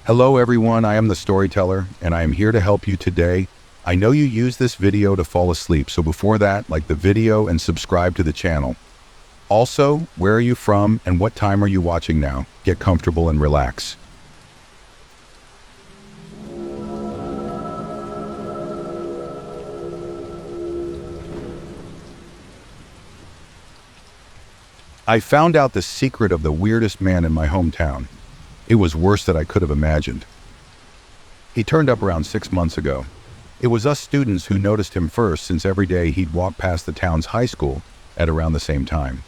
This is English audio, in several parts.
Hello everyone, I am the storyteller, and I am here to help you today. I know you use this video to fall asleep, so before that, like the video and subscribe to the channel. Also, where are you from and what time are you watching now? Get comfortable and relax. I found out the secret of the weirdest man in my hometown. It was worse than I could have imagined. He turned up around 6 months ago. It was us students who noticed him first, since every day he'd walk past the town's high school at around the same time.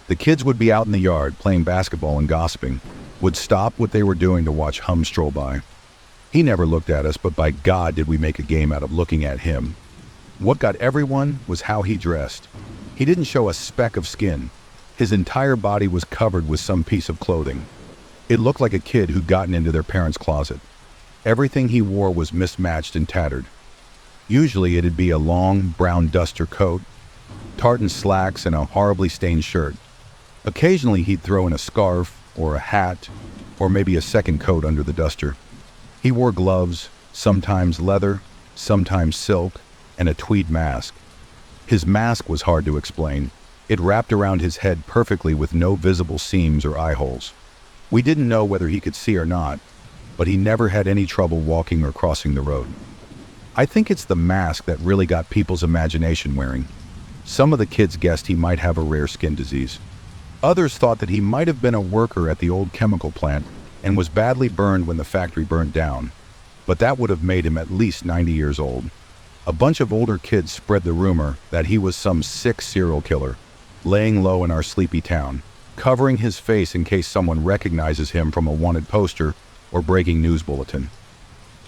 The kids would be out in the yard playing basketball and gossiping, would stop what they were doing to watch Hum stroll by. He never looked at us, but by God did we make a game out of looking at him. What got everyone was how he dressed. He didn't show a speck of skin. His entire body was covered with some piece of clothing. It looked like a kid who'd gotten into their parents' closet. Everything he wore was mismatched and tattered. Usually it'd be a long brown duster coat, tartan slacks, and a horribly stained shirt. Occasionally he'd throw in a scarf or a hat or maybe a second coat under the duster. He wore gloves, sometimes leather, sometimes silk, and a tweed mask. His mask was hard to explain. It wrapped around his head perfectly with no visible seams or eye holes. We didn't know whether he could see or not, but he never had any trouble walking or crossing the road. I think it's the mask that really got people's imagination wearing. Some of the kids guessed he might have a rare skin disease. Others thought that he might have been a worker at the old chemical plant and was badly burned when the factory burned down, but that would have made him at least 90 years old. A bunch of older kids spread the rumor that he was some sick serial killer, laying low in our sleepy town, covering his face in case someone recognizes him from a wanted poster or breaking news bulletin.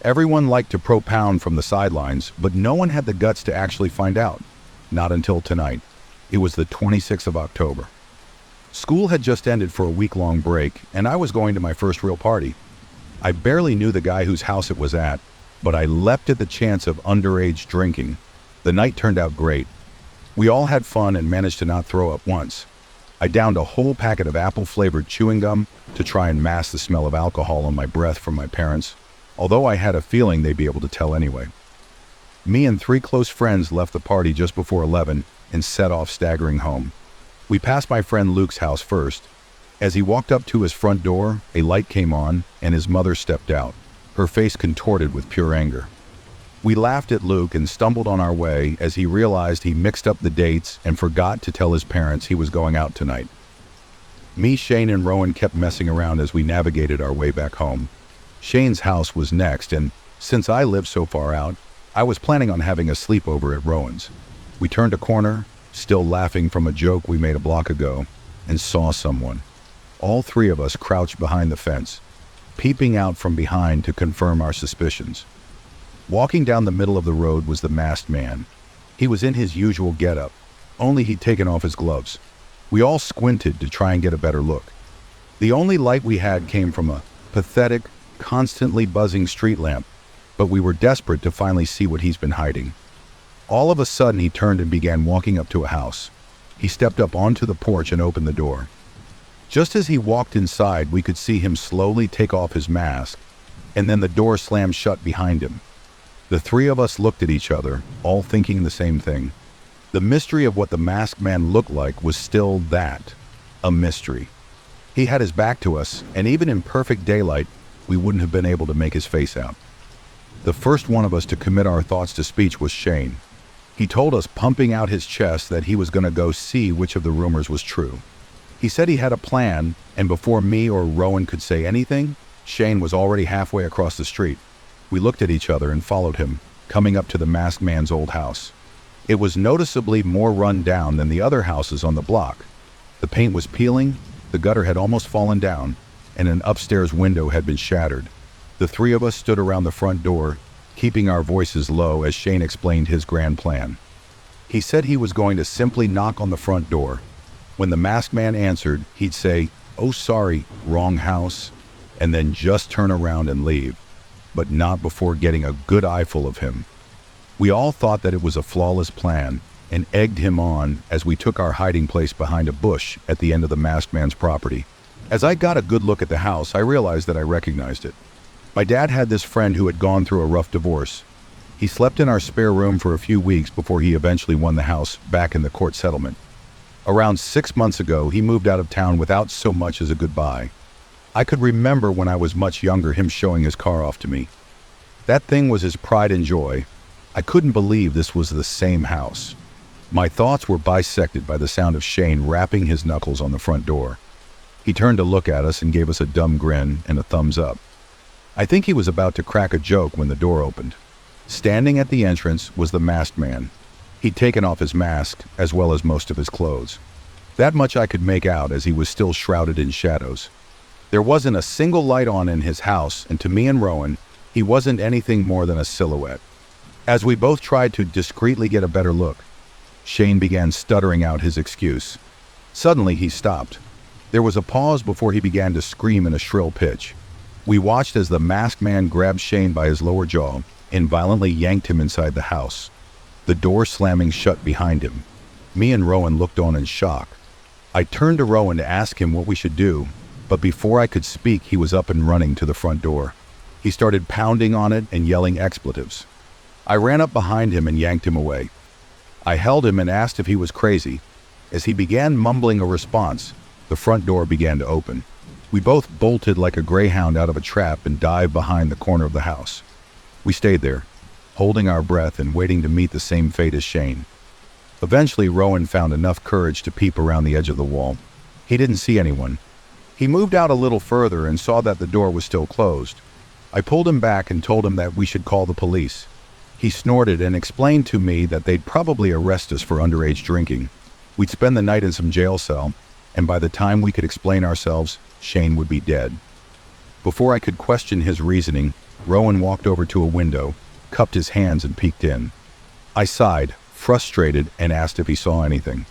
Everyone liked to propound from the sidelines, but no one had the guts to actually find out. Not until tonight. It was the 26th of October. School had just ended for a week-long break, and I was going to my first real party. I barely knew the guy whose house it was at, but I leapt at the chance of underage drinking. The night turned out great. We all had fun and managed to not throw up once. I downed a whole packet of apple-flavored chewing gum to try and mask the smell of alcohol on my breath from my parents, although I had a feeling they'd be able to tell anyway. Me and 3 close friends left the party just before 11 and set off staggering home. We passed my friend Luke's house first. As he walked up to his front door, a light came on and his mother stepped out, her face contorted with pure anger. We laughed at Luke and stumbled on our way as he realized he mixed up the dates and forgot to tell his parents he was going out tonight. Me, Shane, and Rowan kept messing around as we navigated our way back home. Shane's house was next, and since I lived so far out, I was planning on having a sleepover at Rowan's. We turned a corner, still laughing from a joke we made a block ago, and saw someone. All 3 of us crouched behind the fence, peeping out from behind to confirm our suspicions. Walking down the middle of the road was the masked man. He was in his usual getup, only he'd taken off his gloves. We all squinted to try and get a better look. The only light we had came from a pathetic, constantly buzzing street lamp, but we were desperate to finally see what he's been hiding. All of a sudden he turned and began walking up to a house. He stepped up onto the porch and opened the door. Just as he walked inside, we could see him slowly take off his mask, and then the door slammed shut behind him. The 3 of us looked at each other, all thinking the same thing. The mystery of what the masked man looked like was still that, a mystery. He had his back to us, and even in perfect daylight, we wouldn't have been able to make his face out. The first one of us to commit our thoughts to speech was Shane. He told us, pumping out his chest, that he was going to go see which of the rumors was true. He said he had a plan, and before me or Rowan could say anything, Shane was already halfway across the street. We looked at each other and followed him, coming up to the masked man's old house. It was noticeably more run down than the other houses on the block. The paint was peeling, the gutter had almost fallen down, and an upstairs window had been shattered. The 3 of us stood around the front door, keeping our voices low as Shane explained his grand plan. He said he was going to simply knock on the front door. When the masked man answered, he'd say, "Oh sorry, wrong house," and then just turn around and leave, but not before getting a good eyeful of him. We all thought that it was a flawless plan and egged him on as we took our hiding place behind a bush at the end of the masked man's property. As I got a good look at the house, I realized that I recognized it. My dad had this friend who had gone through a rough divorce. He slept in our spare room for a few weeks before he eventually won the house back in the court settlement. Around 6 months ago, he moved out of town without so much as a goodbye. I could remember when I was much younger him showing his car off to me. That thing was his pride and joy. I couldn't believe this was the same house. My thoughts were bisected by the sound of Shane rapping his knuckles on the front door. He turned to look at us and gave us a dumb grin and a thumbs up. I think he was about to crack a joke when the door opened. Standing at the entrance was the masked man. He'd taken off his mask, as well as most of his clothes. That much I could make out as he was still shrouded in shadows. There wasn't a single light on in his house, and to me and Rowan, he wasn't anything more than a silhouette. As we both tried to discreetly get a better look, Shane began stuttering out his excuse. Suddenly he stopped. There was a pause before he began to scream in a shrill pitch. We watched as the masked man grabbed Shane by his lower jaw and violently yanked him inside the house, the door slamming shut behind him. Me and Rowan looked on in shock. I turned to Rowan to ask him what we should do, but before I could speak, he was up and running to the front door. He started pounding on it and yelling expletives. I ran up behind him and yanked him away. I held him and asked if he was crazy. As he began mumbling a response, the front door began to open. We both bolted like a greyhound out of a trap and dived behind the corner of the house. We stayed there, holding our breath and waiting to meet the same fate as Shane. Eventually, Rowan found enough courage to peep around the edge of the wall. He didn't see anyone. He moved out a little further and saw that the door was still closed. I pulled him back and told him that we should call the police. He snorted and explained to me that they'd probably arrest us for underage drinking. We'd spend the night in some jail cell, and by the time we could explain ourselves, Shane would be dead. Before I could question his reasoning, Rowan walked over to a window, cupped his hands and peeked in. I sighed, frustrated, and asked if he saw anything.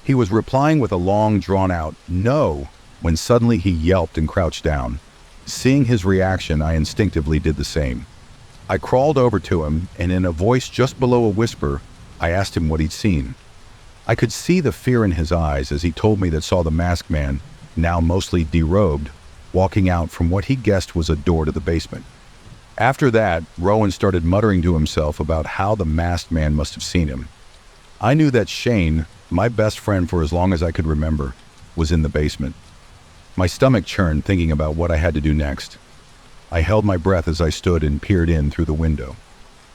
He was replying with a long, drawn-out "no," when suddenly he yelped and crouched down. Seeing his reaction, I instinctively did the same. I crawled over to him, and in a voice just below a whisper, I asked him what he'd seen. I could see the fear in his eyes as he told me that saw the masked man, now mostly derobed, walking out from what he guessed was a door to the basement. After that, Rowan started muttering to himself about how the masked man must have seen him. I knew that Shane, my best friend for as long as I could remember, was in the basement. My stomach churned thinking about what I had to do next. I held my breath as I stood and peered in through the window.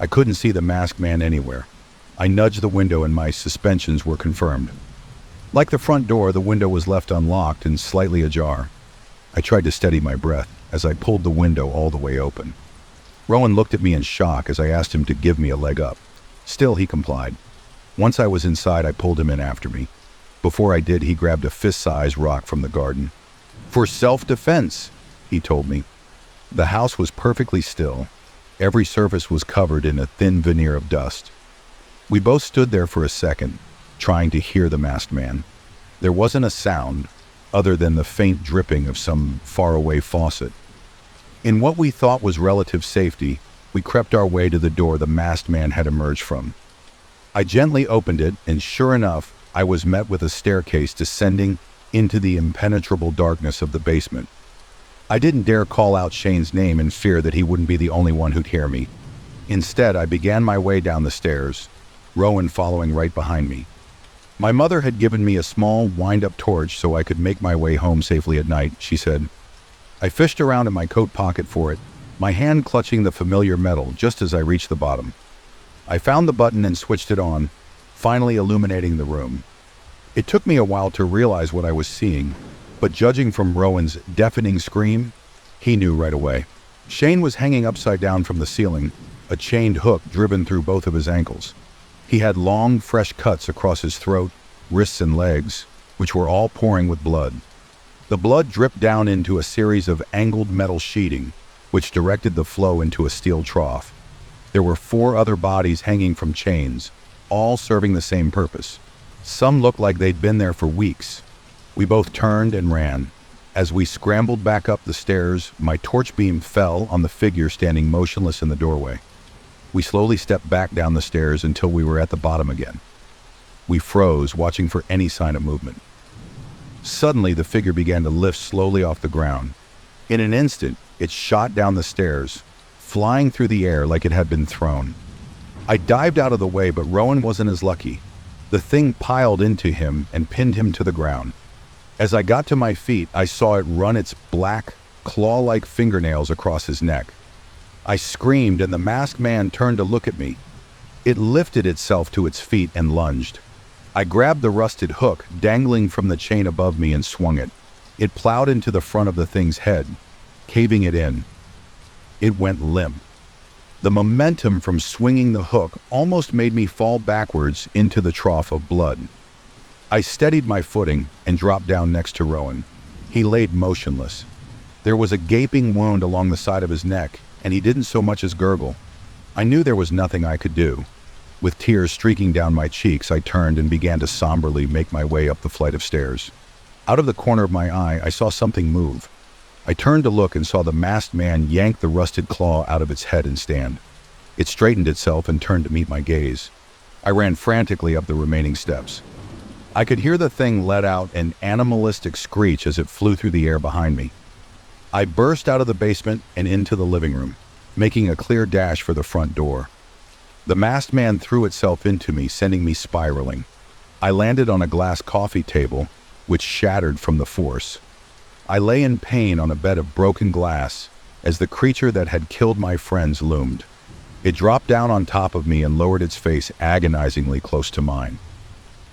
I couldn't see the masked man anywhere. I nudged the window and my suspicions were confirmed. Like the front door, the window was left unlocked and slightly ajar. I tried to steady my breath as I pulled the window all the way open. Rowan looked at me in shock as I asked him to give me a leg up. Still, he complied. Once I was inside, I pulled him in after me. Before I did, he grabbed a fist-sized rock from the garden. "For self-defense," he told me. The house was perfectly still. Every surface was covered in a thin veneer of dust. We both stood there for a second, trying to hear the masked man. There wasn't a sound, other than the faint dripping of some faraway faucet. In what we thought was relative safety, we crept our way to the door the masked man had emerged from. I gently opened it, and sure enough, I was met with a staircase descending into the impenetrable darkness of the basement. I didn't dare call out Shane's name in fear that he wouldn't be the only one who'd hear me. Instead, I began my way down the stairs, Rowan following right behind me. My mother had given me a small wind-up torch so I could make my way home safely at night, she said. I fished around in my coat pocket for it, my hand clutching the familiar metal just as I reached the bottom. I found the button and switched it on, finally illuminating the room. It took me a while to realize what I was seeing, but judging from Rowan's deafening scream, he knew right away. Shane was hanging upside down from the ceiling, a chained hook driven through both of his ankles. He had long, fresh cuts across his throat, wrists and legs, which were all pouring with blood. The blood dripped down into a series of angled metal sheeting, which directed the flow into a steel trough. There were 4 other bodies hanging from chains, all serving the same purpose. Some looked like they'd been there for weeks. We both turned and ran. As we scrambled back up the stairs, my torch beam fell on the figure standing motionless in the doorway. We slowly stepped back down the stairs until we were at the bottom again. We froze, watching for any sign of movement. Suddenly, the figure began to lift slowly off the ground. In an instant, it shot down the stairs, flying through the air like it had been thrown. I dived out of the way, but Rowan wasn't as lucky. The thing piled into him and pinned him to the ground. As I got to my feet, I saw it run its black, claw-like fingernails across his neck. I screamed, and the masked man turned to look at me. It lifted itself to its feet and lunged. I grabbed the rusted hook dangling from the chain above me and swung it. It plowed into the front of the thing's head, caving it in. It went limp. The momentum from swinging the hook almost made me fall backwards into the trough of blood. I steadied my footing and dropped down next to Rowan. He laid motionless. There was a gaping wound along the side of his neck, and he didn't so much as gurgle. I knew there was nothing I could do. With tears streaking down my cheeks, I turned and began to somberly make my way up the flight of stairs. Out of the corner of my eye, I saw something move. I turned to look and saw the masked man yank the rusted claw out of its head and stand. It straightened itself and turned to meet my gaze. I ran frantically up the remaining steps. I could hear the thing let out an animalistic screech as it flew through the air behind me. I burst out of the basement and into the living room, making a clear dash for the front door. The masked man threw itself into me, sending me spiraling. I landed on a glass coffee table, which shattered from the force. I lay in pain on a bed of broken glass as the creature that had killed my friends loomed. It dropped down on top of me and lowered its face agonizingly close to mine.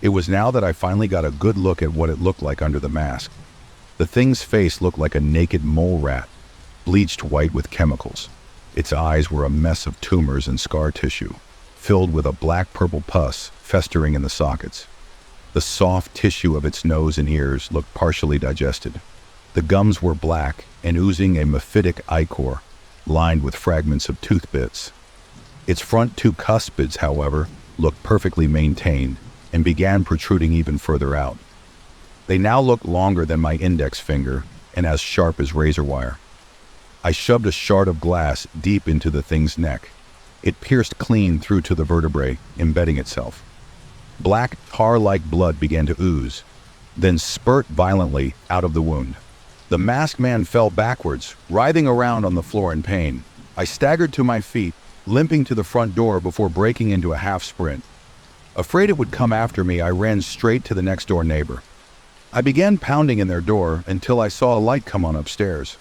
It was now that I finally got a good look at what it looked like under the mask. The thing's face looked like a naked mole rat, bleached white with chemicals. Its eyes were a mess of tumors and scar tissue, filled with a black-purple pus festering in the sockets. The soft tissue of its nose and ears looked partially digested. The gums were black and oozing a mephitic ichor, lined with fragments of tooth bits. Its front two cuspids, however, looked perfectly maintained and began protruding even further out. They now looked longer than my index finger and as sharp as razor wire. I shoved a shard of glass deep into the thing's neck. It pierced clean through to the vertebrae, embedding itself. Black, tar-like blood began to ooze, then spurt violently out of the wound. The masked man fell backwards, writhing around on the floor in pain. I staggered to my feet, limping to the front door before breaking into a half sprint. Afraid it would come after me, I ran straight to the next-door neighbor. I began pounding in their door until I saw a light come on upstairs.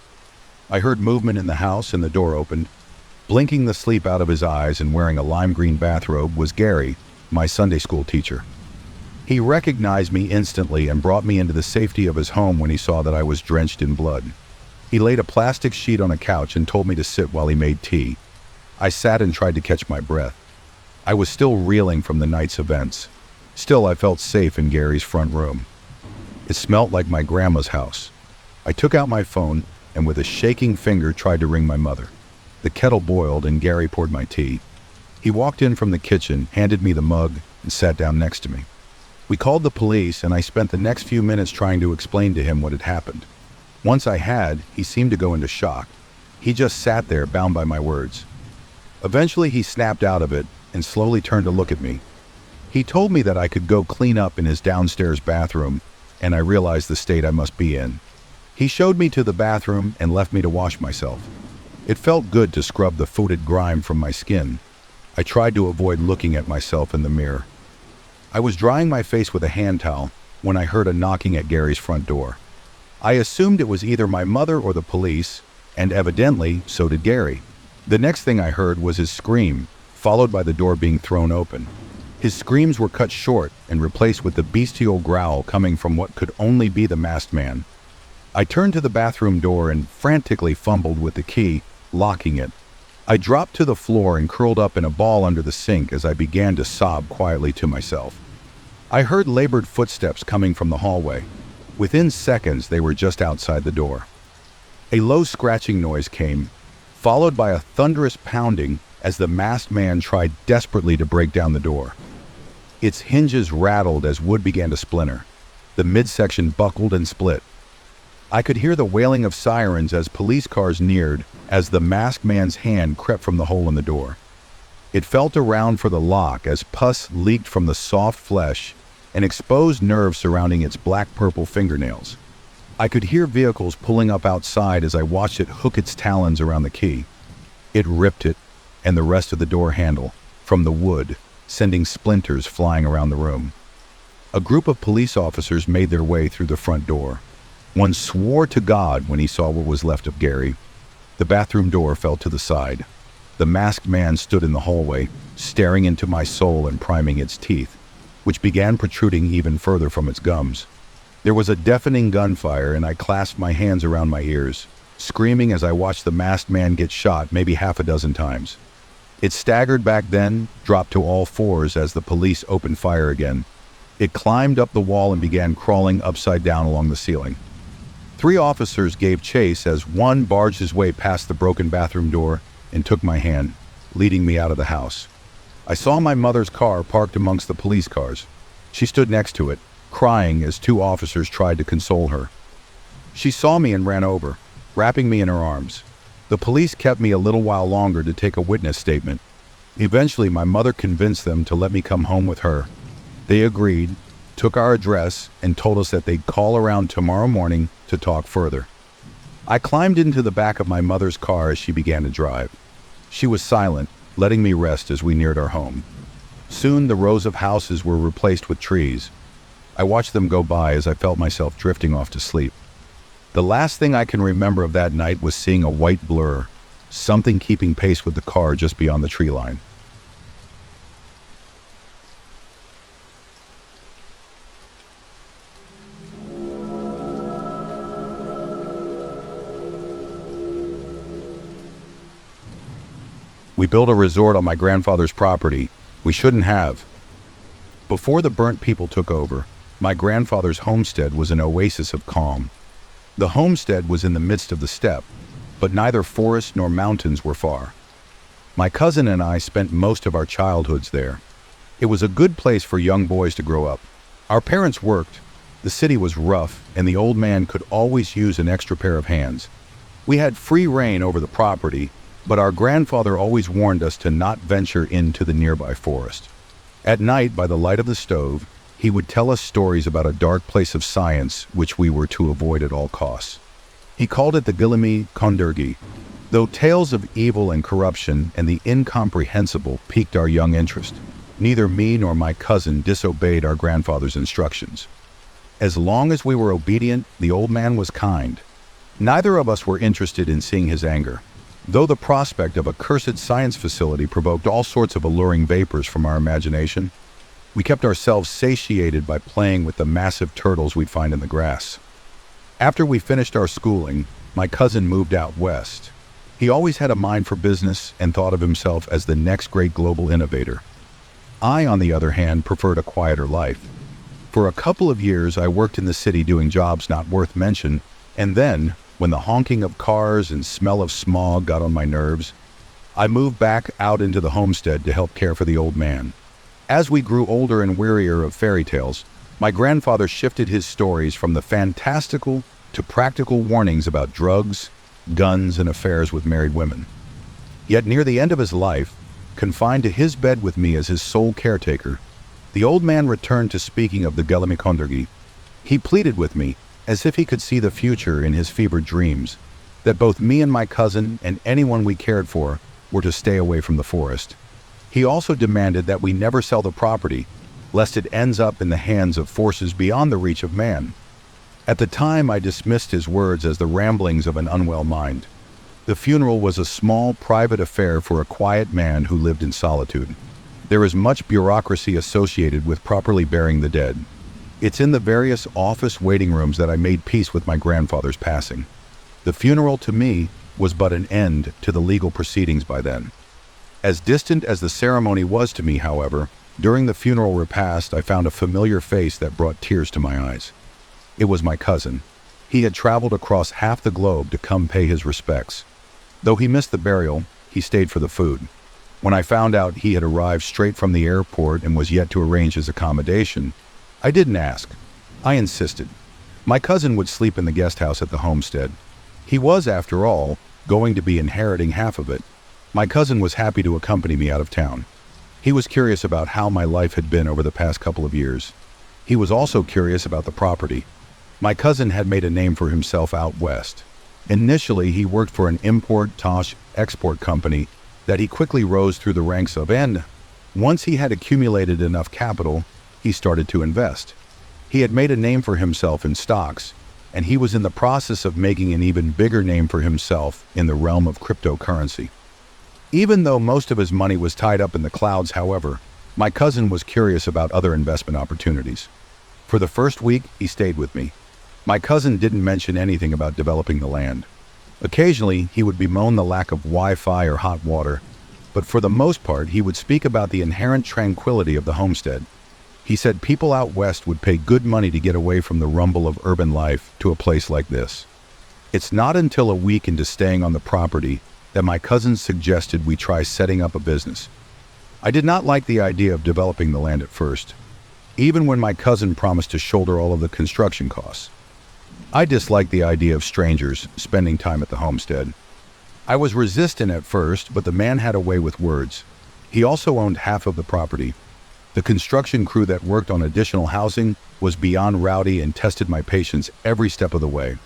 I heard movement in the house and the door opened. Blinking the sleep out of his eyes and wearing a lime green bathrobe was Gary, my Sunday school teacher. He recognized me instantly and brought me into the safety of his home when he saw that I was drenched in blood. He laid a plastic sheet on a couch and told me to sit while he made tea. I sat and tried to catch my breath. I was still reeling from the night's events. Still, I felt safe in Gary's front room. It smelt like my grandma's house. I took out my phone and with a shaking finger tried to ring my mother. The kettle boiled and Gary poured my tea. He walked in from the kitchen, handed me the mug, and sat down next to me. We called the police, and I spent the next few minutes trying to explain to him what had happened. Once I had, he seemed to go into shock. He just sat there, bound by my words. Eventually, he snapped out of it and slowly turned to look at me. He told me that I could go clean up in his downstairs bathroom, and I realized the state I must be in. He showed me to the bathroom and left me to wash myself. It felt good to scrub the footed grime from my skin. I tried to avoid looking at myself in the mirror. I was drying my face with a hand towel when I heard a knocking at Gary's front door. I assumed it was either my mother or the police, and evidently, so did Gary. The next thing I heard was his scream, followed by the door being thrown open. His screams were cut short and replaced with the bestial growl coming from what could only be the masked man. I turned to the bathroom door and frantically fumbled with the key, locking it. I dropped to the floor and curled up in a ball under the sink as I began to sob quietly to myself. I heard labored footsteps coming from the hallway. Within seconds, they were just outside the door. A low scratching noise came, followed by a thunderous pounding as the masked man tried desperately to break down the door. Its hinges rattled as wood began to splinter. The midsection buckled and split. I could hear the wailing of sirens as police cars neared as the masked man's hand crept from the hole in the door. It felt around for the lock as pus leaked from the soft flesh and exposed nerves surrounding its black-purple fingernails. I could hear vehicles pulling up outside as I watched it hook its talons around the key. It ripped it and the rest of the door handle from the wood, sending splinters flying around the room. A group of police officers made their way through the front door. One swore to God when he saw what was left of Gary. The bathroom door fell to the side. The masked man stood in the hallway, staring into my soul and priming its teeth, which began protruding even further from its gums. There was a deafening gunfire, and I clasped my hands around my ears, screaming as I watched the masked man get shot maybe half a dozen times. It staggered back then, dropped to all fours as the police opened fire again. It climbed up the wall and began crawling upside down along the ceiling. 3 officers gave chase as one barged his way past the broken bathroom door and took my hand, leading me out of the house. I saw my mother's car parked amongst the police cars. She stood next to it, crying as 2 officers tried to console her. She saw me and ran over, wrapping me in her arms. The police kept me a little while longer to take a witness statement. Eventually, my mother convinced them to let me come home with her. They agreed, took our address, and told us that they'd call around tomorrow morning to talk further. I climbed into the back of my mother's car as she began to drive. She was silent, letting me rest as we neared our home. Soon, the rows of houses were replaced with trees. I watched them go by as I felt myself drifting off to sleep. The last thing I can remember of that night was seeing a white blur, something keeping pace with the car just beyond the tree line. We built a resort on my grandfather's property. We shouldn't have. Before the burnt people took over, my grandfather's homestead was an oasis of calm. The homestead was in the midst of the steppe, but neither forest nor mountains were far. My cousin and I spent most of our childhoods there. It was a good place for young boys to grow up. Our parents worked, the city was rough, and the old man could always use an extra pair of hands. We had free reign over the property, but our grandfather always warned us to not venture into the nearby forest. At night, by the light of the stove, he would tell us stories about a dark place of science which we were to avoid at all costs. He called it the Gilami Kondergi. Though tales of evil and corruption and the incomprehensible piqued our young interest, neither me nor my cousin disobeyed our grandfather's instructions. As long as we were obedient, the old man was kind. Neither of us were interested in seeing his anger, though the prospect of a cursed science facility provoked all sorts of alluring vapors from our imagination. We kept ourselves satiated by playing with the massive turtles we'd find in the grass. After we finished our schooling, my cousin moved out west. He always had a mind for business and thought of himself as the next great global innovator. I, on the other hand, preferred a quieter life. For a couple of years, I worked in the city doing jobs not worth mention, and then, when the honking of cars and smell of smog got on my nerves, I moved back out into the homestead to help care for the old man. As we grew older and wearier of fairy tales, my grandfather shifted his stories from the fantastical to practical warnings about drugs, guns, and affairs with married women. Yet near the end of his life, confined to his bed with me as his sole caretaker, the old man returned to speaking of the Gilami Kondergi. He pleaded with me, as if he could see the future in his fevered dreams, that both me and my cousin and anyone we cared for were to stay away from the forest. He also demanded that we never sell the property, lest it ends up in the hands of forces beyond the reach of man. At the time, I dismissed his words as the ramblings of an unwell mind. The funeral was a small, private affair for a quiet man who lived in solitude. There is much bureaucracy associated with properly burying the dead. It's in the various office waiting rooms that I made peace with my grandfather's passing. The funeral, to me, was but an end to the legal proceedings by then. As distant as the ceremony was to me, however, during the funeral repast, I found a familiar face that brought tears to my eyes. It was my cousin. He had traveled across half the globe to come pay his respects. Though he missed the burial, he stayed for the food. When I found out he had arrived straight from the airport and was yet to arrange his accommodation, I didn't ask. I insisted. My cousin would sleep in the guest house at the homestead. He was, after all, going to be inheriting half of it. My cousin was happy to accompany me out of town. He was curious about how my life had been over the past couple of years. He was also curious about the property. My cousin had made a name for himself out west. Initially, he worked for an import-export company that he quickly rose through the ranks of, and once he had accumulated enough capital, he started to invest. He had made a name for himself in stocks, and he was in the process of making an even bigger name for himself in the realm of cryptocurrency. Even though most of his money was tied up in the clouds, however, my cousin was curious about other investment opportunities. For the first week, he stayed with me. My cousin didn't mention anything about developing the land. Occasionally, he would bemoan the lack of Wi-Fi or hot water, but for the most part, he would speak about the inherent tranquility of the homestead. He said people out west would pay good money to get away from the rumble of urban life to a place like this. It's not until a week into staying on the property that my cousin suggested we try setting up a business. I did not like the idea of developing the land at first, even when my cousin promised to shoulder all of the construction costs. I disliked the idea of strangers spending time at the homestead. I was resistant at first, but the man had a way with words. He also owned half of the property. The construction crew that worked on additional housing was beyond rowdy and tested my patience every step of the way.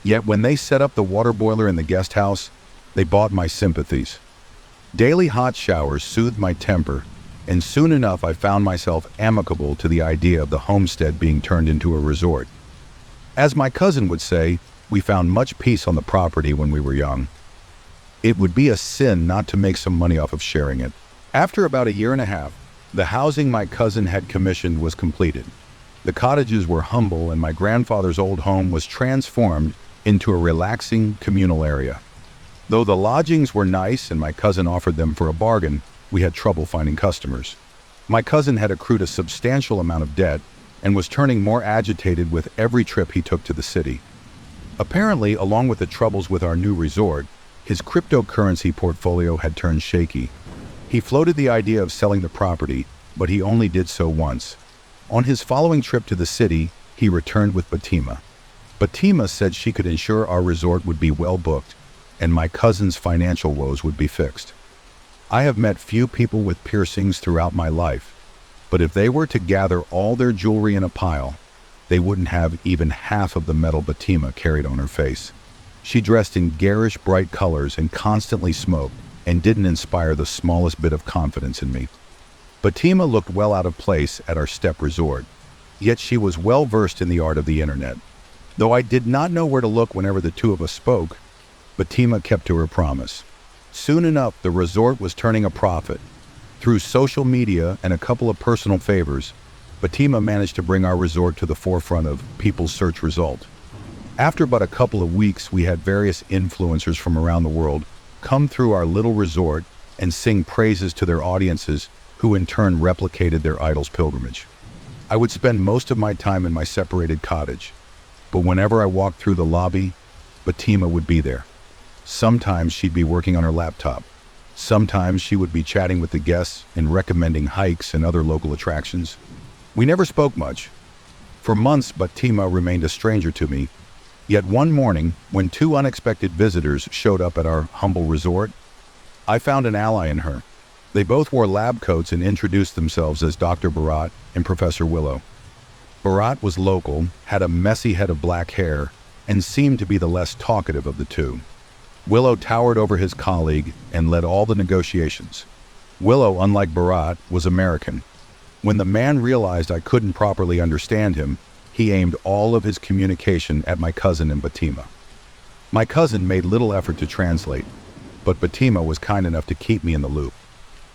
Yet when they set up the water boiler in the guest house, they bought my sympathies. Daily hot showers soothed my temper, and soon enough I found myself amicable to the idea of the homestead being turned into a resort. As my cousin would say, we found much peace on the property when we were young. It would be a sin not to make some money off of sharing it. After about a year and a half, the housing my cousin had commissioned was completed. The cottages were humble, and my grandfather's old home was transformed into a relaxing communal area. Though the lodgings were nice and my cousin offered them for a bargain, we had trouble finding customers. My cousin had accrued a substantial amount of debt and was turning more agitated with every trip he took to the city. Apparently, along with the troubles with our new resort, his cryptocurrency portfolio had turned shaky. He floated the idea of selling the property, but he only did so once. On his following trip to the city, he returned with Batima. Batima said she could ensure our resort would be well booked, and my cousin's financial woes would be fixed. I have met few people with piercings throughout my life, but if they were to gather all their jewelry in a pile, they wouldn't have even half of the metal Batima carried on her face. She dressed in garish bright colors and constantly smoked, and didn't inspire the smallest bit of confidence in me. Batima looked well out of place at our step resort, yet she was well versed in the art of the internet. Though I did not know where to look whenever the two of us spoke, Batima kept to her promise. Soon enough, the resort was turning a profit. Through social media and a couple of personal favors, Batima managed to bring our resort to the forefront of people's search result. After but a couple of weeks, we had various influencers from around the world come through our little resort and sing praises to their audiences, who in turn replicated their idol's pilgrimage. I would spend most of my time in my separated cottage, but whenever I walked through the lobby, Batima would be there. Sometimes she'd be working on her laptop. Sometimes she would be chatting with the guests and recommending hikes and other local attractions. We never spoke much. For months, Batima remained a stranger to me. Yet one morning, when two unexpected visitors showed up at our humble resort, I found an ally in her. They both wore lab coats and introduced themselves as Dr. Bharat and Professor Willow. Bharat was local, had a messy head of black hair, and seemed to be the less talkative of the two. Willow towered over his colleague and led all the negotiations. Willow, unlike Bharat, was American. When the man realized I couldn't properly understand him, he aimed all of his communication at my cousin and Batima. My cousin made little effort to translate, but Batima was kind enough to keep me in the loop.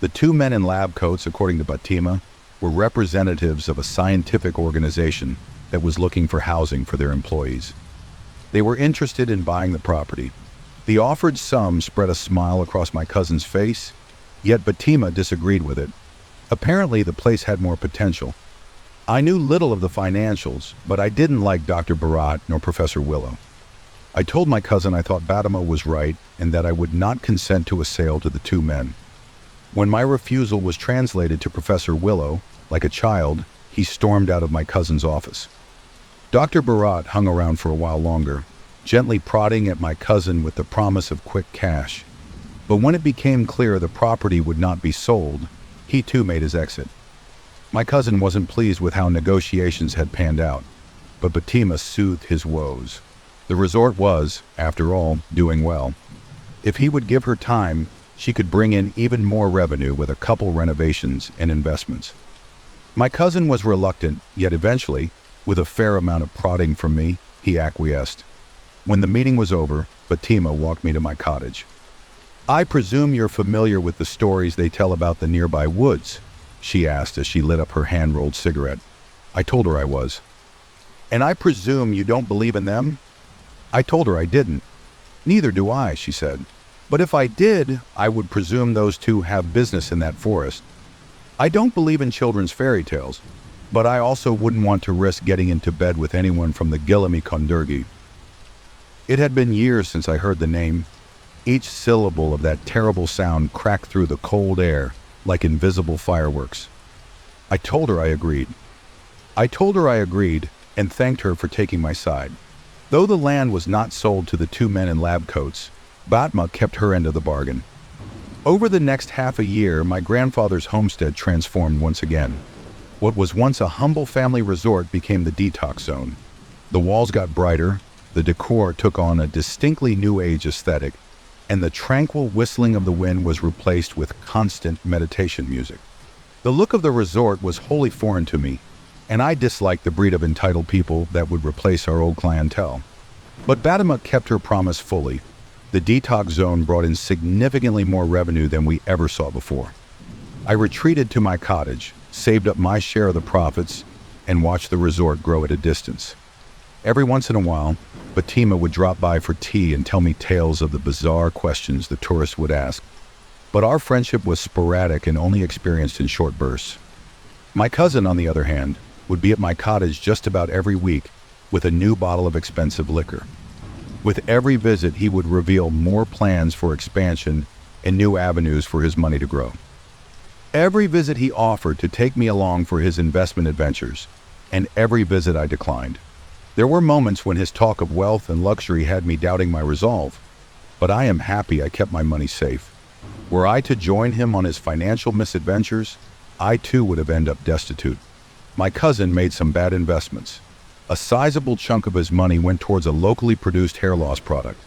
The two men in lab coats, according to Batima, were representatives of a scientific organization that was looking for housing for their employees. They were interested in buying the property. The offered sum spread a smile across my cousin's face, yet Batima disagreed with it. Apparently, the place had more potential. I knew little of the financials, but I didn't like Dr. Bharat nor Professor Willow. I told my cousin I thought Batima was right and that I would not consent to a sale to the two men. When my refusal was translated to Professor Willow, like a child, he stormed out of my cousin's office. Dr. Bharat hung around for a while longer, gently prodding at my cousin with the promise of quick cash. But when it became clear the property would not be sold, he too made his exit. My cousin wasn't pleased with how negotiations had panned out. but Batima soothed his woes. The resort was, after all, doing well. If he would give her time, she could bring in even more revenue with a couple renovations and investments. My cousin was reluctant, yet eventually, with a fair amount of prodding from me, he acquiesced. When the meeting was over, Batima walked me to my cottage. "I presume you're familiar with the stories they tell about the nearby woods?" she asked as she lit up her hand-rolled cigarette. I told her I was. "And I presume you don't believe in them?" I told her I didn't. "Neither do I," she said. "But if I did, I would presume those two have business in that forest. I don't believe in children's fairy tales, but I also wouldn't want to risk getting into bed with anyone from the Gillamy Kondurgi." It had been years since I heard the name. Each syllable of that terrible sound cracked through the cold air like invisible fireworks. I told her I agreed. And thanked her for taking my side. Though the land was not sold to the two men in lab coats, Batma kept her end of the bargain. Over the next half a year, my grandfather's homestead transformed once again. What was once a humble family resort became the detox zone. The walls got brighter, the decor took on a distinctly new age aesthetic, and the tranquil whistling of the wind was replaced with constant meditation music. The look of the resort was wholly foreign to me, and I disliked the breed of entitled people that would replace our old clientele. But Batama kept her promise fully. The detox zone brought in significantly more revenue than we ever saw before. I retreated to my cottage, saved up my share of the profits, and watched the resort grow at a distance. Every once in a while, Batima would drop by for tea and tell me tales of the bizarre questions the tourists would ask. But our friendship was sporadic and only experienced in short bursts. My cousin, on the other hand, would be at my cottage just about every week with a new bottle of expensive liquor. With every visit, he would reveal more plans for expansion and new avenues for his money to grow. Every visit he offered to take me along for his investment adventures, and every visit I declined. There were moments when his talk of wealth and luxury had me doubting my resolve, but I am happy I kept my money safe. Were I to join him on his financial misadventures, I too would have ended up destitute. My cousin made some bad investments. A sizable chunk of his money went towards a locally produced hair loss product.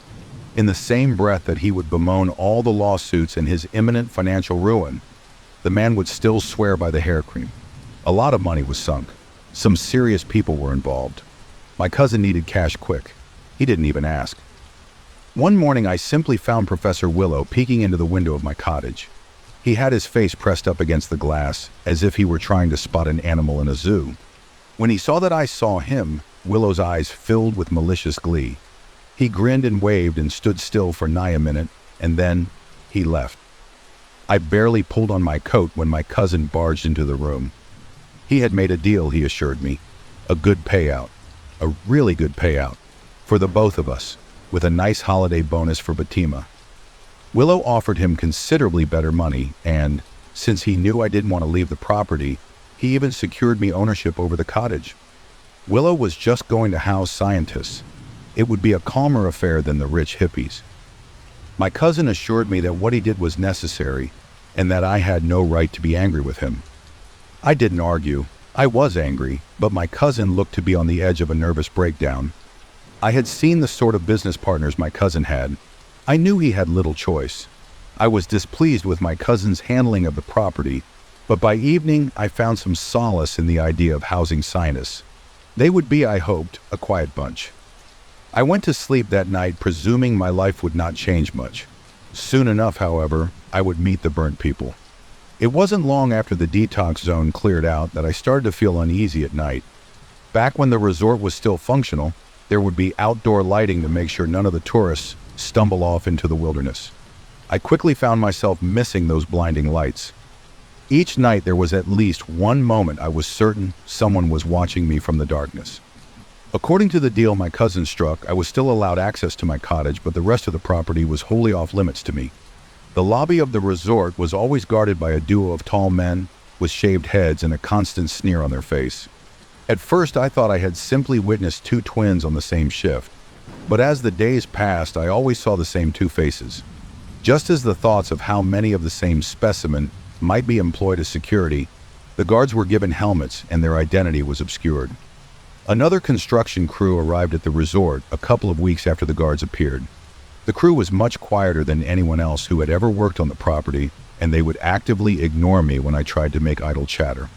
In the same breath that he would bemoan all the lawsuits and his imminent financial ruin, the man would still swear by the hair cream. A lot of money was sunk. Some serious people were involved. My cousin needed cash quick. He didn't even ask. One morning I simply found Professor Willow peeking into the window of my cottage. He had his face pressed up against the glass, as if he were trying to spot an animal in a zoo. When he saw that I saw him, Willow's eyes filled with malicious glee. He grinned and waved and stood still for nigh a minute, and then he left. I barely pulled on my coat when my cousin barged into the room. He had made a deal, he assured me. A good payout. A really good payout. For the both of us, with a nice holiday bonus for Batima. Willow offered him considerably better money, and, since he knew I didn't want to leave the property, he even secured me ownership over the cottage. Willow was just going to house scientists. It would be a calmer affair than the rich hippies. My cousin assured me that what he did was necessary, and that I had no right to be angry with him. I didn't argue. I was angry, but my cousin looked to be on the edge of a nervous breakdown. I had seen the sort of business partners my cousin had. I knew he had little choice. I was displeased with my cousin's handling of the property, but by evening I found some solace in the idea of housing scientists. They would be, I hoped, a quiet bunch. I went to sleep that night presuming my life would not change much. Soon enough, however, I would meet the burnt people. It wasn't long after the detox zone cleared out that I started to feel uneasy at night. Back when the resort was still functional, there would be outdoor lighting to make sure none of the tourists stumble off into the wilderness. I quickly found myself missing those blinding lights. Each night there was at least one moment I was certain someone was watching me from the darkness. According to the deal my cousin struck, I was still allowed access to my cottage, but the rest of the property was wholly off limits to me. The lobby of the resort was always guarded by a duo of tall men with shaved heads and a constant sneer on their face. At first I thought I had simply witnessed two twins on the same shift, but as the days passed I always saw the same two faces. Just as the thoughts of how many of the same specimen might be employed as security, the guards were given helmets and their identity was obscured. Another construction crew arrived at the resort a couple of weeks after the guards appeared. The crew was much quieter than anyone else who had ever worked on the property, and they would actively ignore me when I tried to make idle chatter.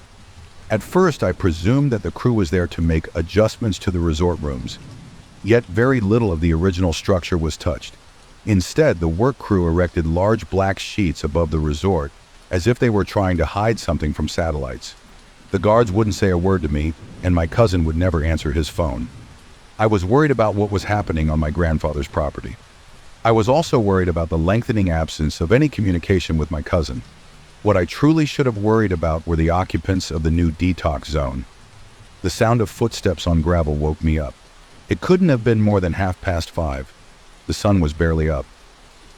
At first, I presumed that the crew was there to make adjustments to the resort rooms, yet very little of the original structure was touched. Instead, the work crew erected large black sheets above the resort, as if they were trying to hide something from satellites. The guards wouldn't say a word to me, and my cousin would never answer his phone. I was worried about what was happening on my grandfather's property. I was also worried about the lengthening absence of any communication with my cousin. What I truly should have worried about were the occupants of the new detox zone. The sound of footsteps on gravel woke me up. It couldn't have been more than 5:30. The sun was barely up.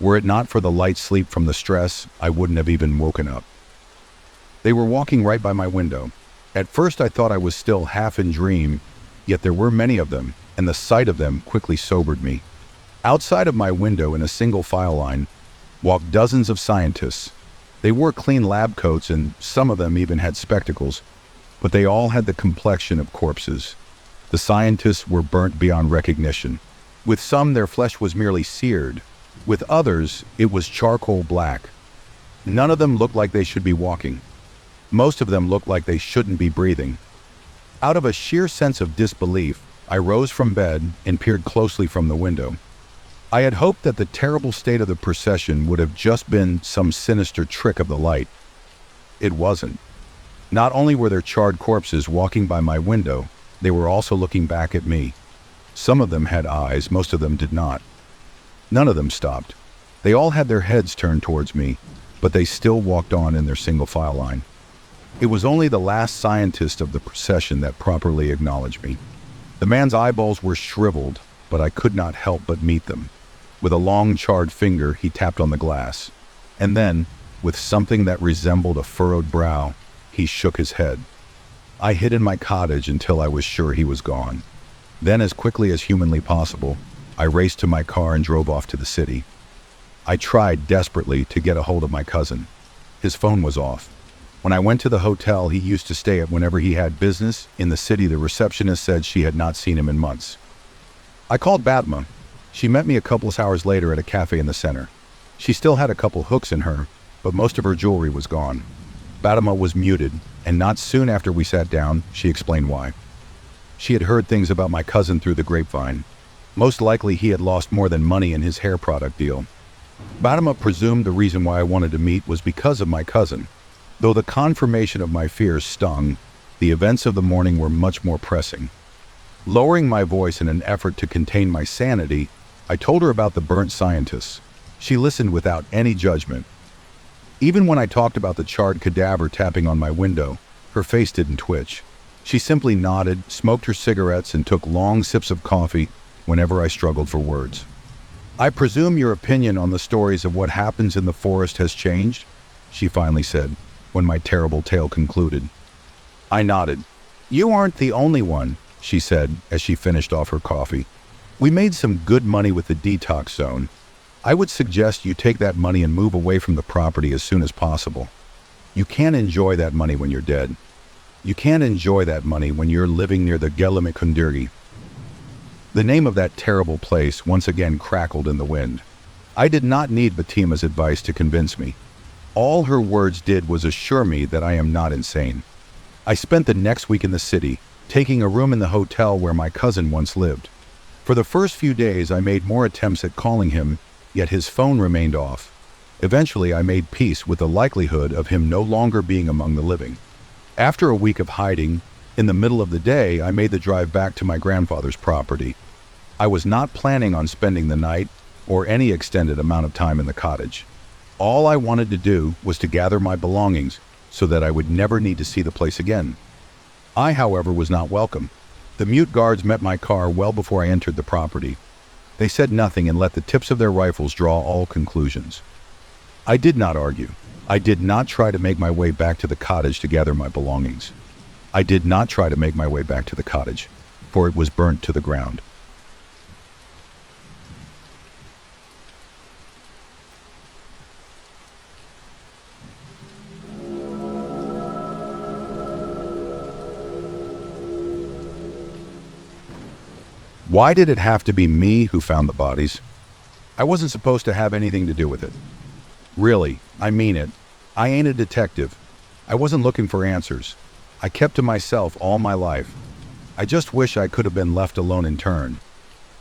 Were it not for the light sleep from the stress, I wouldn't have even woken up. They were walking right by my window. At first I thought I was still half in dream, yet there were many of them, and the sight of them quickly sobered me. Outside of my window in a single file line walked dozens of scientists. They wore clean lab coats and some of them even had spectacles, but they all had the complexion of corpses. The scientists were burnt beyond recognition. With some, their flesh was merely seared. With others, it was charcoal black. None of them looked like they should be walking. Most of them looked like they shouldn't be breathing. Out of a sheer sense of disbelief, I rose from bed and peered closely from the window. I had hoped that the terrible state of the procession would have just been some sinister trick of the light. It wasn't. Not only were there charred corpses walking by my window, they were also looking back at me. Some of them had eyes, most of them did not. None of them stopped. They all had their heads turned towards me, but they still walked on in their single file line. It was only the last scientist of the procession that properly acknowledged me. The man's eyeballs were shriveled, but I could not help but meet them. With a long charred finger, he tapped on the glass. And then, with something that resembled a furrowed brow, he shook his head. I hid in my cottage until I was sure he was gone. Then, as quickly as humanly possible, I raced to my car and drove off to the city. I tried desperately to get a hold of my cousin. His phone was off. When I went to the hotel he used to stay at whenever he had business in the city, the receptionist said she had not seen him in months. I called Batma. She met me a couple of hours later at a cafe in the center. She still had a couple hooks in her, but most of her jewelry was gone. Batma was muted, and not soon after we sat down, she explained why. She had heard things about my cousin through the grapevine. Most likely he had lost more than money in his hair product deal. Batma presumed the reason why I wanted to meet was because of my cousin. Though the confirmation of my fears stung, the events of the morning were much more pressing. Lowering my voice in an effort to contain my sanity, I told her about the burnt scientists. She listened without any judgment. Even when I talked about the charred cadaver tapping on my window, her face didn't twitch. She simply nodded, smoked her cigarettes, and took long sips of coffee whenever I struggled for words. "I presume your opinion on the stories of what happens in the forest has changed?" she finally said, when my terrible tale concluded. I nodded. "You aren't the only one," she said as she finished off her coffee. "We made some good money with the detox zone. I would suggest you take that money and move away from the property as soon as possible. You can't enjoy that money when you're dead. You can't enjoy that money when you're living near the Gelamikundiri." The name of that terrible place once again crackled in the wind. I did not need Batima's advice to convince me. All her words did was assure me that I am not insane. I spent the next week in the city, taking a room in the hotel where my cousin once lived. For the first few days I made more attempts at calling him, yet his phone remained off. Eventually I made peace with the likelihood of him no longer being among the living. After a week of hiding, in the middle of the day I made the drive back to my grandfather's property. I was not planning on spending the night or any extended amount of time in the cottage. All I wanted to do was to gather my belongings so that I would never need to see the place again. I, however, was not welcome. The mute guards met my car well before I entered the property. They said nothing and let the tips of their rifles draw all conclusions. I did not argue. I did not try to make my way back to the cottage to gather my belongings. I did not try to make my way back to the cottage, for it was burnt to the ground. Why did it have to be me who found the bodies? I wasn't supposed to have anything to do with it. Really, I mean it. I ain't a detective. I wasn't looking for answers. I kept to myself all my life. I just wish I could have been left alone in turn.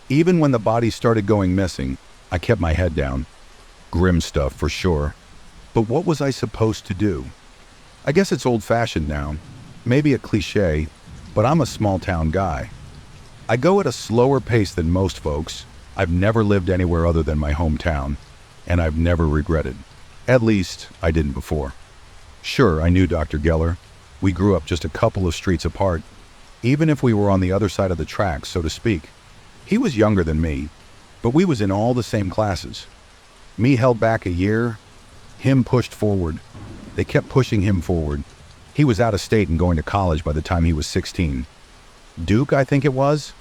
Even when the bodies started going missing, I kept my head down. Grim stuff for sure. But what was I supposed to do? I guess it's old-fashioned now. Maybe a cliche, but I'm a small-town guy. I go at a slower pace than most folks. I've never lived anywhere other than my hometown, and I've never regretted. At least, I didn't before. Sure, I knew Dr. Geller. We grew up just a couple of streets apart, even if we were on the other side of the tracks, so to speak. He was younger than me, but we was in all the same classes. Me held back a year, him pushed forward. They kept pushing him forward. He was out of state and going to college by the time he was 16. Duke, I think it was?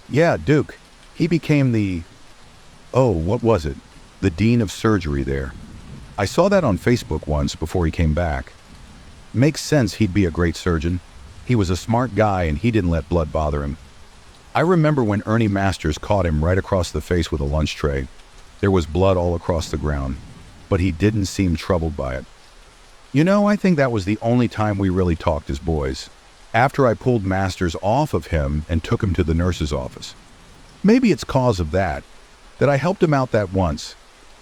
Yeah, Duke. He became what was it? The dean of surgery there. I saw that on Facebook once before he came back. Makes sense he'd be a great surgeon. He was a smart guy and he didn't let blood bother him. I remember when Ernie Masters caught him right across the face with a lunch tray. There was blood all across the ground, but he didn't seem troubled by it. You know, I think that was the only time we really talked as boys. After I pulled Masters off of him and took him to the nurse's office. Maybe it's cause of that I helped him out that once,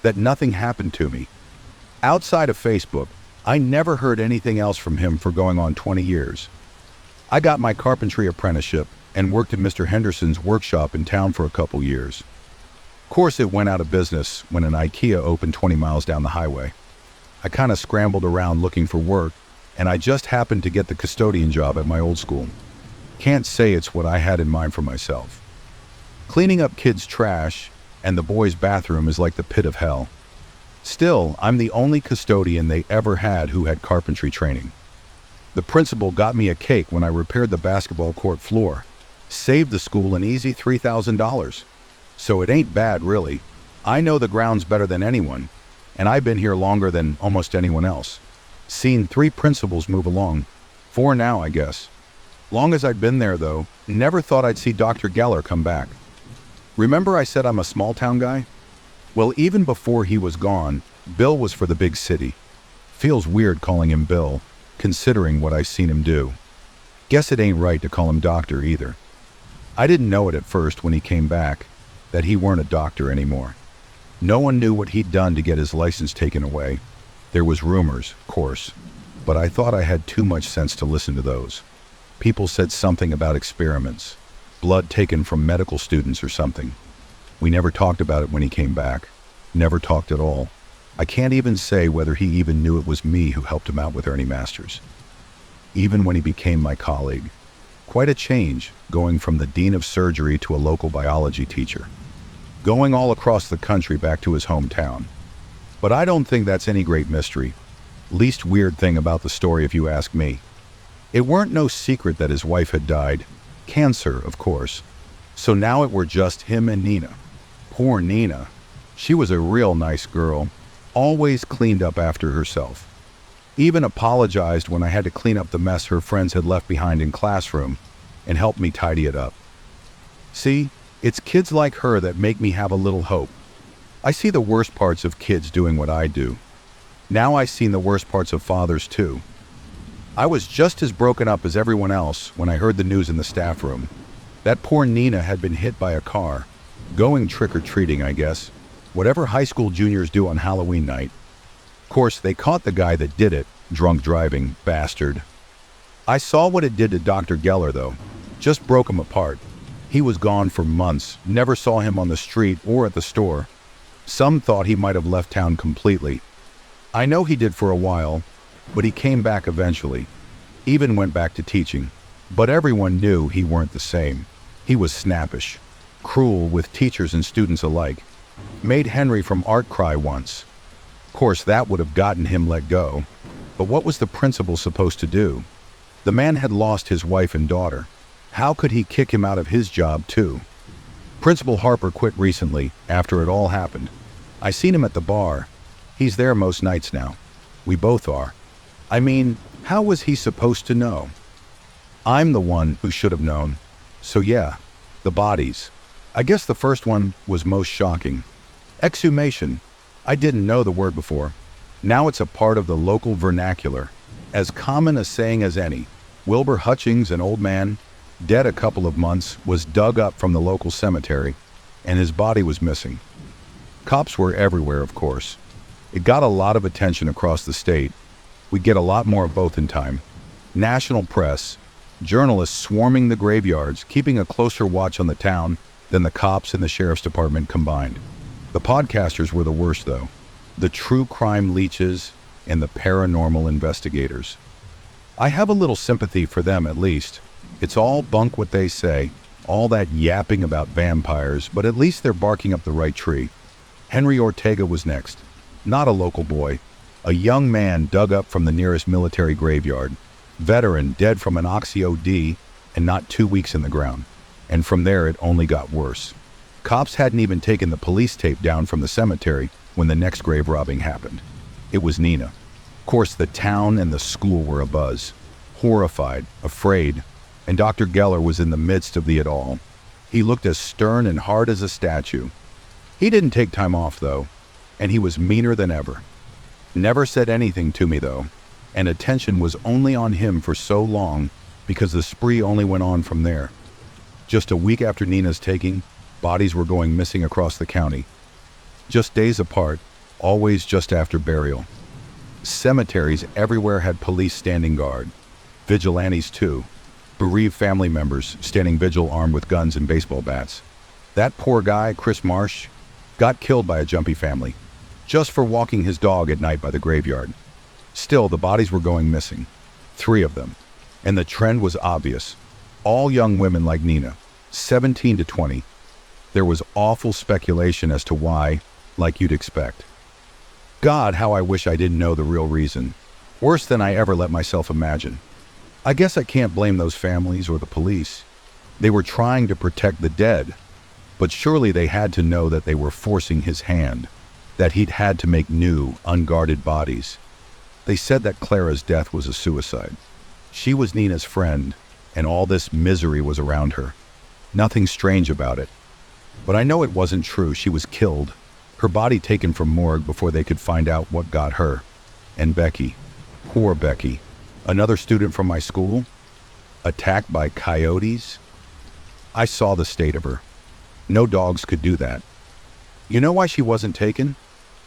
that nothing happened to me. Outside of Facebook, I never heard anything else from him for going on 20 years. I got my carpentry apprenticeship and worked at Mr. Henderson's workshop in town for a couple years. Of course, it went out of business when an IKEA opened 20 miles down the highway. I kind of scrambled around looking for work, and I just happened to get the custodian job at my old school. Can't say it's what I had in mind for myself. Cleaning up kids' trash and the boys' bathroom is like the pit of hell. Still, I'm the only custodian they ever had who had carpentry training. The principal got me a cake when I repaired the basketball court floor. Saved the school an easy $3,000. So it ain't bad, really. I know the grounds better than anyone, and I've been here longer than almost anyone else. Seen 3 principals move along. 4 now, I guess. Long as I'd been there, though, never thought I'd see Dr. Geller come back. Remember I said I'm a small-town guy? Well, even before he was gone, Bill was for the big city. Feels weird calling him Bill, considering what I've seen him do. Guess it ain't right to call him doctor either. I didn't know it at first when he came back, that he weren't a doctor anymore. No one knew what he'd done to get his license taken away. There was rumors, of course, but I thought I had too much sense to listen to those. People said something about experiments, blood taken from medical students or something. We never talked about it when he came back. Never talked at all. I can't even say whether he even knew it was me who helped him out with Ernie Masters. Even when he became my colleague. Quite a change, going from the dean of surgery to a local biology teacher. Going all across the country back to his hometown. But I don't think that's any great mystery. Least weird thing about the story if you ask me. It weren't no secret that his wife had died. Cancer, of course. So now it were just him and Nina. Poor Nina. She was a real nice girl. Always cleaned up after herself. Even apologized when I had to clean up the mess her friends had left behind in classroom and helped me tidy it up. See, it's kids like her that make me have a little hope. I see the worst parts of kids doing what I do. Now I've seen the worst parts of fathers too. I was just as broken up as everyone else when I heard the news in the staff room. That poor Nina had been hit by a car. Going trick-or-treating, I guess. Whatever high school juniors do on Halloween night. Of course, they caught the guy that did it. Drunk driving, bastard. I saw what it did to Dr. Geller, though. Just broke him apart. He was gone for months. Never saw him on the street or at the store. Some thought he might have left town completely. I know he did for a while, but he came back eventually. Even went back to teaching. But everyone knew he weren't the same. He was snappish. Cruel with teachers and students alike. Made Henry from art cry once. Of course, that would have gotten him let go. But what was the principal supposed to do? The man had lost his wife and daughter. How could he kick him out of his job, too? Principal Harper quit recently, after it all happened. I seen him at the bar. He's there most nights now. We both are. I mean, how was he supposed to know? I'm the one who should have known. So yeah, The bodies. I guess the first one was most shocking. Exhumation. I didn't know the word before. Now it's a part of the local vernacular. As common a saying as any. Wilbur Hutchings, an old man, dead a couple of months, was dug up from the local cemetery, and his body was missing. Cops were everywhere, of course. It got a lot of attention across the state. We'd get a lot more of both in time. National press, journalists swarming the graveyards, keeping a closer watch on the town than the cops and the sheriff's department combined. The podcasters were the worst, though. The true crime leeches and the paranormal investigators. I have a little sympathy for them, at least. It's all bunk what they say, all that yapping about vampires, but at least they're barking up the right tree. Henry Ortega was next. Not a local boy. A young man dug up from the nearest military graveyard. Veteran, dead from an oxy-OD and not 2 weeks in the ground. And from there it only got worse. Cops hadn't even taken the police tape down from the cemetery when the next grave robbing happened. It was Nina. Of course, the town and the school were abuzz. Horrified, afraid, and Dr. Geller was in the midst of it all. He looked as stern and hard as a statue. He didn't take time off, though, and he was meaner than ever. Never said anything to me, though, and attention was only on him for so long because the spree only went on from there. Just a week after Nina's taking, bodies were going missing across the county. Just days apart, always just after burial. Cemeteries everywhere had police standing guard. Vigilantes, too. Bereaved family members standing vigil armed with guns and baseball bats. That poor guy, Chris Marsh, got killed by a jumpy family, just for walking his dog at night by the graveyard. Still, the bodies were going missing. 3 of them. And the trend was obvious. All young women like Nina, 17 to 20. There was awful speculation as to why, like you'd expect. God, how I wish I didn't know the real reason. Worse than I ever let myself imagine. I guess I can't blame those families or the police. They were trying to protect the dead, but surely they had to know that they were forcing his hand, that he'd had to make new, unguarded bodies. They said that Clara's death was a suicide. She was Nina's friend, and all this misery was around her. Nothing strange about it. But I know it wasn't true. She was killed. Her body taken from morgue before they could find out what got her. And Becky. Poor Becky. Another student from my school? Attacked by coyotes? I saw the state of her. No dogs could do that. You know why she wasn't taken?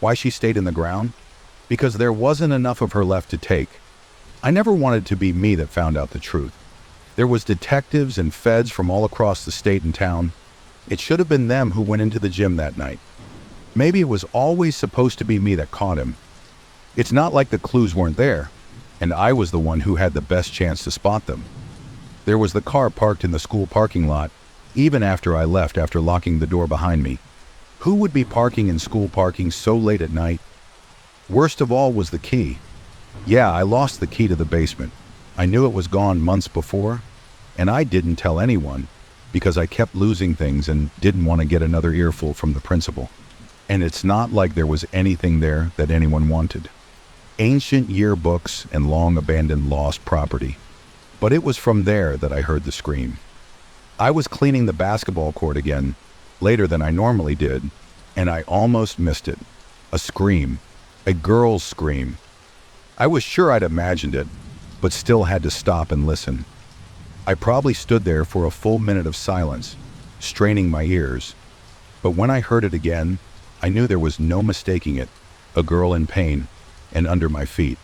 Why she stayed in the ground? Because there wasn't enough of her left to take. I never wanted to be me that found out the truth. There was detectives and feds from all across the state and town. It should have been them who went into the gym that night. Maybe it was always supposed to be me that caught him. It's not like the clues weren't there, and I was the one who had the best chance to spot them. There was the car parked in the school parking lot, even after I left after locking the door behind me. Who would be parking in school parking so late at night? Worst of all was the key. Yeah, I lost the key to the basement. I knew it was gone months before, and I didn't tell anyone because I kept losing things and didn't want to get another earful from the principal. And it's not like there was anything there that anyone wanted. Ancient yearbooks and long-abandoned lost property. But it was from there that I heard the scream. I was cleaning the basketball court again, later than I normally did, and I almost missed it. A scream. A girl's scream. I was sure I'd imagined it, but still had to stop and listen. I probably stood there for a full minute of silence, straining my ears. But when I heard it again, I knew there was no mistaking it. A girl in pain, and under my feet.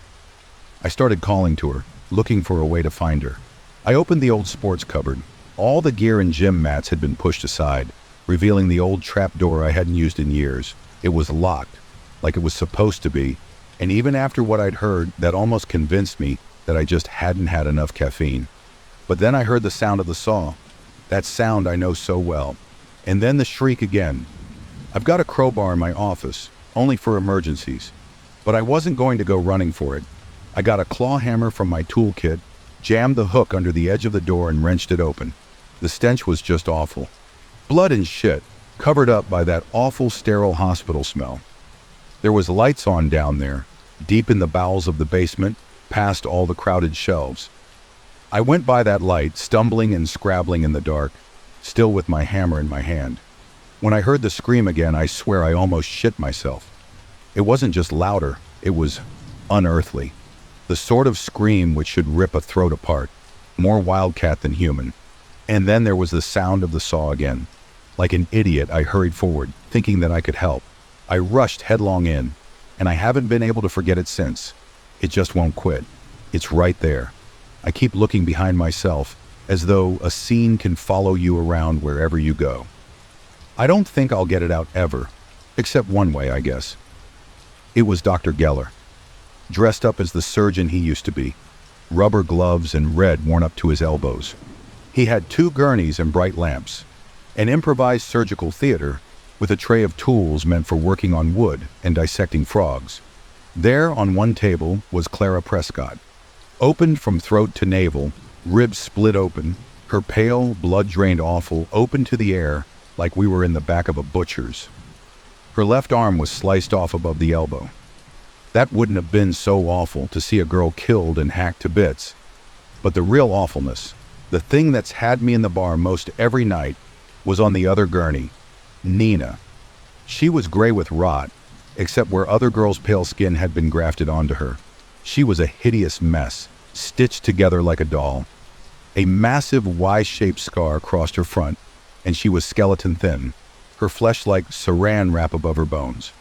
I started calling to her, looking for a way to find her. I opened the old sports cupboard. All the gear and gym mats had been pushed aside, revealing the old trap door I hadn't used in years. It was locked, like it was supposed to be, and even after what I'd heard, that almost convinced me that I just hadn't had enough caffeine. But then I heard the sound of the saw, that sound I know so well, and then the shriek again. I've got a crowbar in my office, only for emergencies, but I wasn't going to go running for it. I got a claw hammer from my toolkit, jammed the hook under the edge of the door and wrenched it open. The stench was just awful. Blood and shit, covered up by that awful sterile hospital smell. There was lights on down there, deep in the bowels of the basement, past all the crowded shelves. I went by that light, stumbling and scrabbling in the dark. still with my hammer in my hand. When I heard the scream again, I swear I almost shit myself. It wasn't just louder, it was unearthly. The sort of scream which should rip a throat apart, more wildcat than human. And then there was the sound of the saw again. Like an idiot, I hurried forward, thinking that I could help. I rushed headlong in, and I haven't been able to forget it since. It just won't quit. It's right there. I keep looking behind myself, as though a scene can follow you around wherever you go. I don't think I'll get it out ever, except one way, I guess. It was Dr. Geller, dressed up as the surgeon he used to be, rubber gloves and red worn up to his elbows. He had 2 gurneys and bright lamps, an improvised surgical theater with a tray of tools meant for working on wood and dissecting frogs. There on one table was Clara Prescott, opened from throat to navel, ribs split open, her pale, blood-drained offal open to the air like we were in the back of a butcher's. Her left arm was sliced off above the elbow. That wouldn't have been so awful to see a girl killed and hacked to bits. But the real awfulness, the thing that's had me in the bar most every night, was on the other gurney, Nina. She was gray with rot, except where other girls' pale skin had been grafted onto her. She was a hideous mess, stitched together like a doll. A massive Y-shaped scar crossed her front, and she was skeleton thin, her flesh like saran wrap above her bones.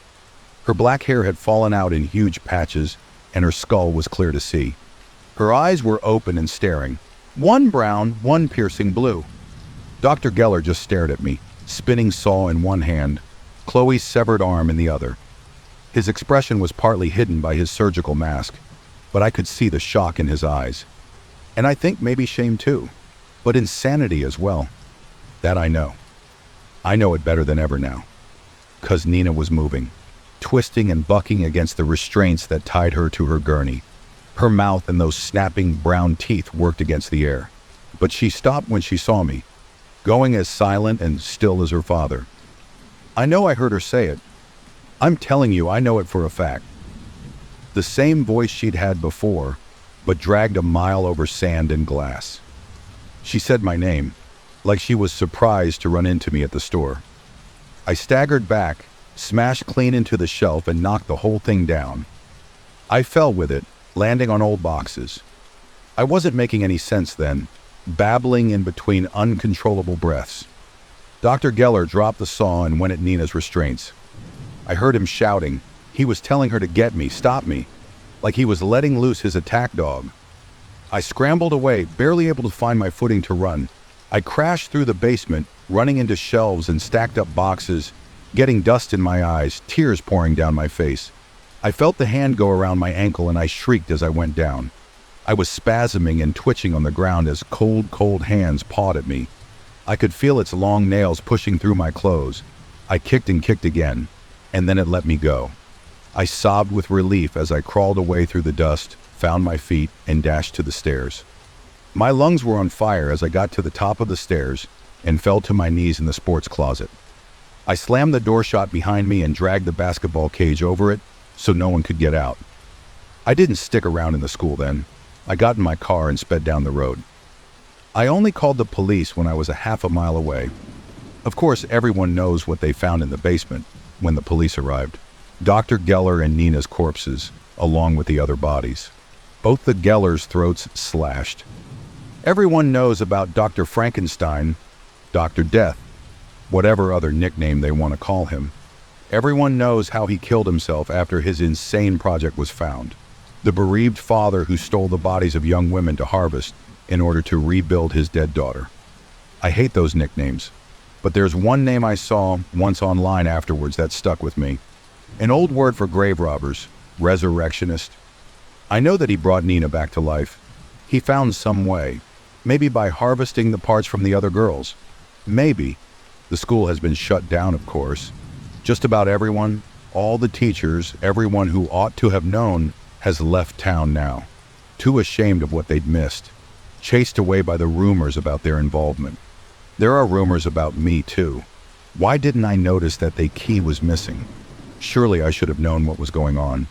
Her black hair had fallen out in huge patches, and her skull was clear to see. Her eyes were open and staring, one brown, one piercing blue. Dr. Geller just stared at me, spinning saw in one hand, Chloe's severed arm in the other. His expression was partly hidden by his surgical mask, but I could see the shock in his eyes. And I think maybe shame too, but insanity as well. That I know. I know it better than ever now. 'Cause Nina was moving, twisting and bucking against the restraints that tied her to her gurney. Her mouth and those snapping brown teeth worked against the air. But she stopped when she saw me, going as silent and still as her father. I know I heard her say it. I'm telling you, I know it for a fact. The same voice she'd had before, but dragged a mile over sand and glass. She said my name, like she was surprised to run into me at the store. I staggered back, smashed clean into the shelf, and knocked the whole thing down. I fell with it, landing on old boxes. I wasn't making any sense then, babbling in between uncontrollable breaths. Dr. Geller dropped the saw and went at Nina's restraints. I heard him shouting. He was telling her to get me, stop me, like he was letting loose his attack dog. I scrambled away, barely able to find my footing to run. I crashed through the basement, running into shelves and stacked up boxes, getting dust in my eyes, tears pouring down my face. I felt the hand go around my ankle and I shrieked as I went down. I was spasming and twitching on the ground as cold hands pawed at me. I could feel its long nails pushing through my clothes. I kicked and kicked again, and then it let me go. I sobbed with relief as I crawled away through the dust, found my feet, and dashed to the stairs. My lungs were on fire as I got to the top of the stairs and fell to my knees in the sports closet. I slammed the door shut behind me and dragged the basketball cage over it so no one could get out. I didn't stick around in the school then. I got in my car and sped down the road. I only called the police when I was a half a mile away. Of course, everyone knows what they found in the basement when the police arrived. Dr. Geller and Nina's corpses, along with the other bodies. Both the Gellers' throats slashed. Everyone knows about Dr. Frankenstein, Dr. Death, whatever other nickname they want to call him. Everyone knows how he killed himself after his insane project was found. The bereaved father who stole the bodies of young women to harvest in order to rebuild his dead daughter. I hate those nicknames, but there's one name I saw once online afterwards that stuck with me. An old word for grave robbers, resurrectionist. I know that he brought Nina back to life. He found some way, maybe by harvesting the parts from the other girls. Maybe. The school has been shut down, of course. Just about everyone, all the teachers, everyone who ought to have known, has left town now. Too ashamed of what they'd missed. Chased away by the rumors about their involvement. There are rumors about me, too. Why didn't I notice that the key was missing? Surely I should have known what was going on.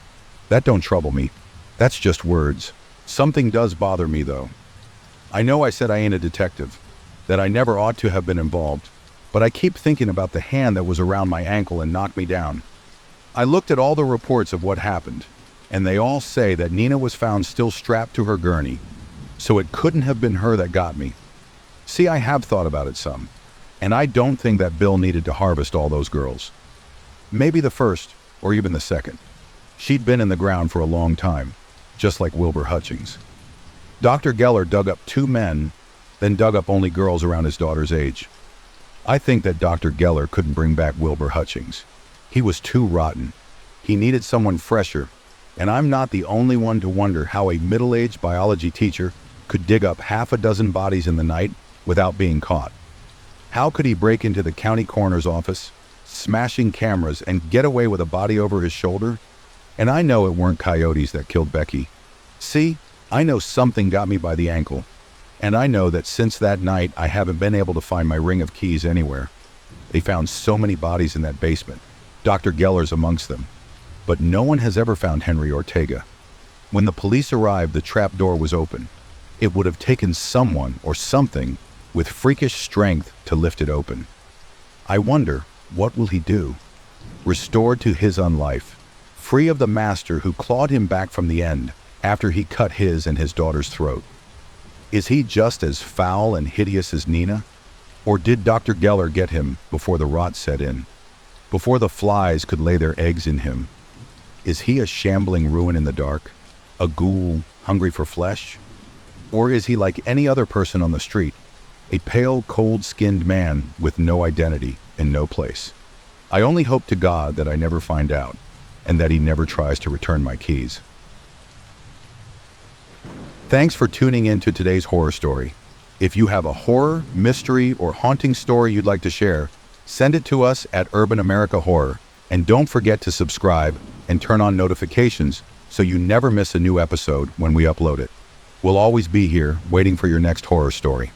That don't trouble me. That's just words. Something does bother me, though. I know I said I ain't a detective, that I never ought to have been involved, but I keep thinking about the hand that was around my ankle and knocked me down. I looked at all the reports of what happened, and they all say that Nina was found still strapped to her gurney, so it couldn't have been her that got me. See, I have thought about it some, and I don't think that Bill needed to harvest all those girls. Maybe the first, or even the second. She'd been in the ground for a long time, just like Wilbur Hutchings. Dr. Geller dug up 2 men, then dug up only girls around his daughter's age. I think that Dr. Geller couldn't bring back Wilbur Hutchings. He was too rotten. He needed someone fresher, and I'm not the only one to wonder how a middle-aged biology teacher could dig up half a dozen bodies in the night without being caught. How could he break into the county coroner's office, smashing cameras, and get away with a body over his shoulder? And I know it weren't coyotes that killed Becky. See, I know something got me by the ankle, and I know that since that night I haven't been able to find my ring of keys anywhere. They found so many bodies in that basement, Dr. Geller's amongst them, but no one has ever found Henry Ortega. When the police arrived, the trap door was open. It would have taken someone or something with freakish strength to lift it open. I wonder, what will he do? Restored to his unlife, free of the master who clawed him back from the end after he cut his and his daughter's throat. Is he just as foul and hideous as Nina? Or did Dr. Geller get him before the rot set in? Before the flies could lay their eggs in him? Is he a shambling ruin in the dark? A ghoul hungry for flesh? Or is he like any other person on the street? A pale, cold-skinned man with no identity and no place. I only hope to God that I never find out, and that he never tries to return my keys. Thanks for tuning in to today's horror story. If you have a horror, mystery, or haunting story you'd like to share, send it to us at Urban America Horror, and don't forget to subscribe and turn on notifications so you never miss a new episode when we upload it. We'll always be here waiting for your next horror story.